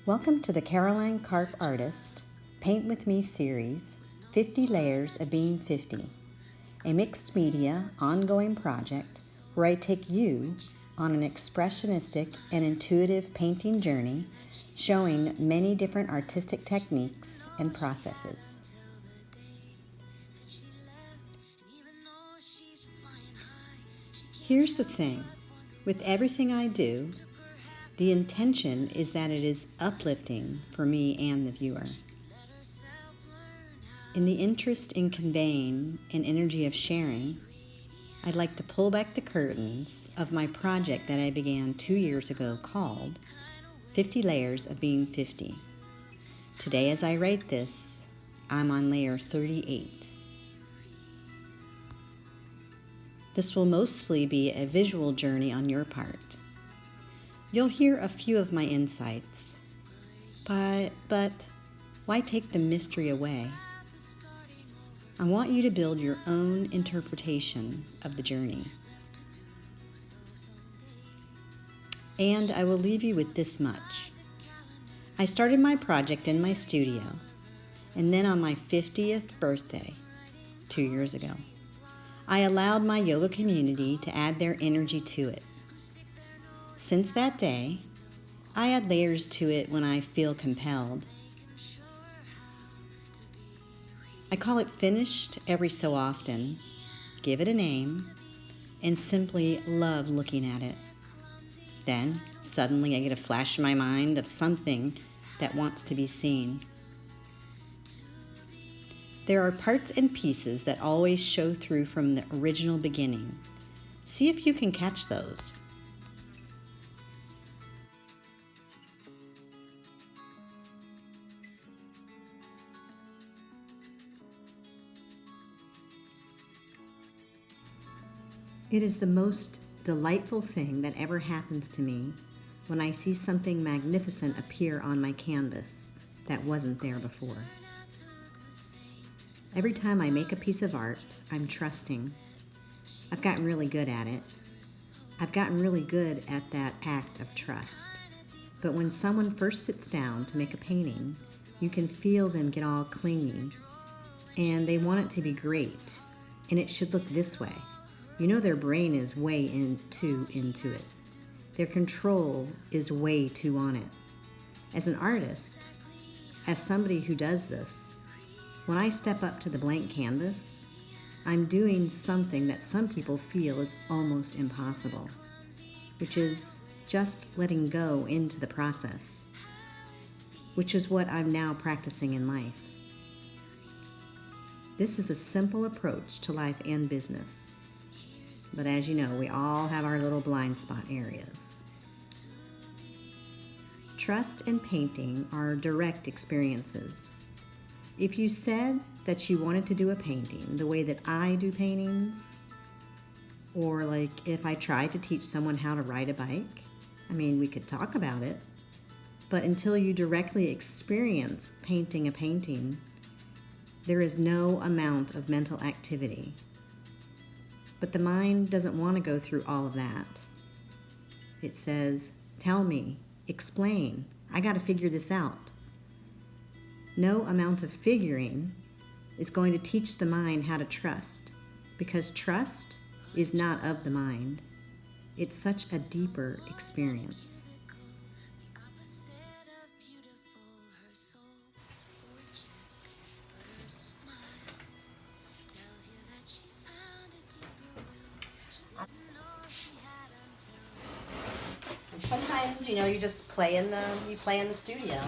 Welcome to the Caroline Karp Artist Paint With Me series, 50 Layers of Being 50, a mixed media ongoing project where I take you on an expressionistic and intuitive painting journey showing many different artistic techniques and processes. Here's the thing, with everything I do, the intention is that it is uplifting for me and the viewer. In the interest in conveying an energy of sharing, I'd like to pull back the curtains of my project that I began 2 years ago called 50 Layers of Being 50. Today as I write this, I'm on layer 38. This will mostly be a visual journey on your part. You'll hear a few of my insights, but why take the mystery away? I want you to build your own interpretation of the journey. And I will leave you with this much. I started my project in my studio, and then on my 50th birthday, 2 years ago, I allowed my yoga community to add their energy to it. Since that day, I add layers to it when I feel compelled. I call it finished every so often, give it a name, and simply love looking at it. Then, suddenly I get a flash in my mind of something that wants to be seen. There are parts and pieces that always show through from the original beginning. See if you can catch those. It is the most delightful thing that ever happens to me when I see something magnificent appear on my canvas that wasn't there before. Every time I make a piece of art, I'm trusting. I've gotten really good at it. I've gotten really good at that act of trust. But when someone first sits down to make a painting, you can feel them get all clingy, and they want it to be great, and it should look this way. You know their brain is way into it. Their control is way too on it. As an artist, as somebody who does this, when I step up to the blank canvas, I'm doing something that some people feel is almost impossible, which is just letting go into the process, which is what I'm now practicing in life. This is a simple approach to life and business. But as you know, we all have our little blind spot areas. Trust and painting are direct experiences. If you said that you wanted to do a painting the way that I do paintings, or like if I tried to teach someone how to ride a bike, we could talk about it. But until you directly experience painting a painting, there is no amount of mental activity. But the mind doesn't want to go through all of that. It says, tell me, explain, I got to figure this out. No amount of figuring is going to teach the mind how to trust, because trust is not of the mind. It's such a deeper experience. Sometimes, you just play in the studio.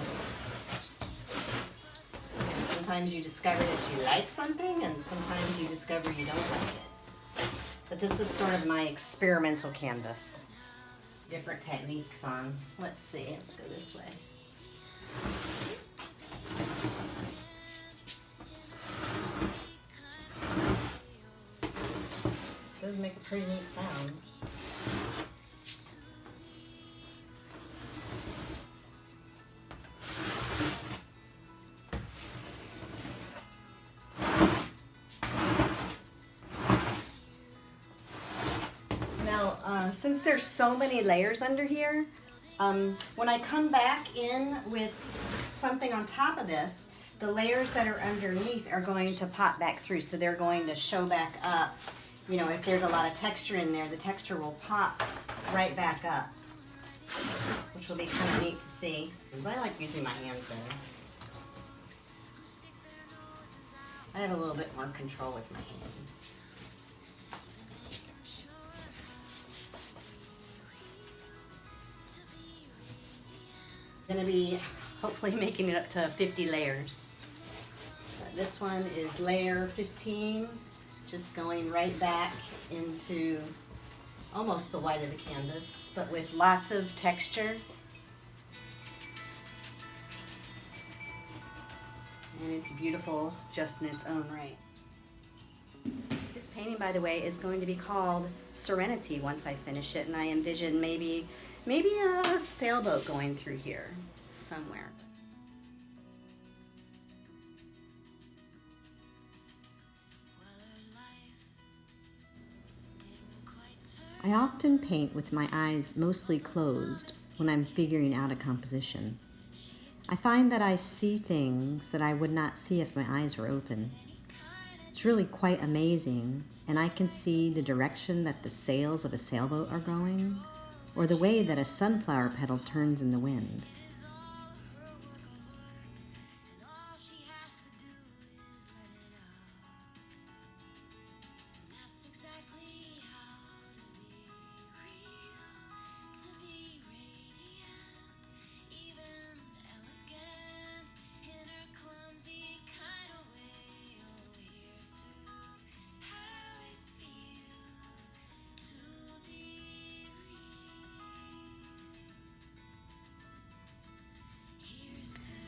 And sometimes you discover that you like something, and sometimes you discover you don't like it. But this is sort of my experimental canvas. Different techniques on. Let's see, let's go this way. It does make a pretty neat sound. Since there's so many layers under here, When I come back in with something on top of this, the layers that are underneath are going to pop back through, so they're going to show back up. You know, if there's a lot of texture in there, the texture will pop right back up, which will be kind of neat to see. But I like using my hands better. I have a little bit more control with my hands. I'm going to be hopefully making it up to 50 layers. This one is layer 15, just going right back into almost the white of the canvas, but with lots of texture. And it's beautiful just in its own right. This painting, by the way, is going to be called Serenity once I finish it, and I envision maybe a sailboat going through here somewhere. I often paint with my eyes mostly closed when I'm figuring out a composition. I find that I see things that I would not see if my eyes were open. It's really quite amazing, and I can see the direction that the sails of a sailboat are going, or the way that a sunflower petal turns in the wind.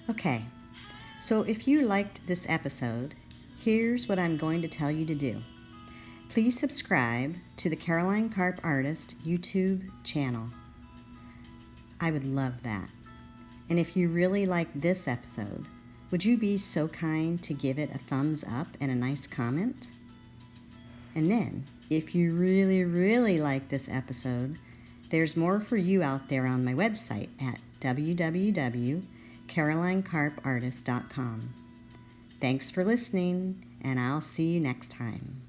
Okay, so if you liked this episode, here's what I'm going to tell you to do. Please subscribe to the Caroline Karp Artist YouTube channel. I would love that. And if you really like this episode, would you be so kind to give it a thumbs up and a nice comment? And then, if you really, really like this episode, there's more for you out there on my website at www.carolinekarpartist.com. Thanks for listening, and I'll see you next time.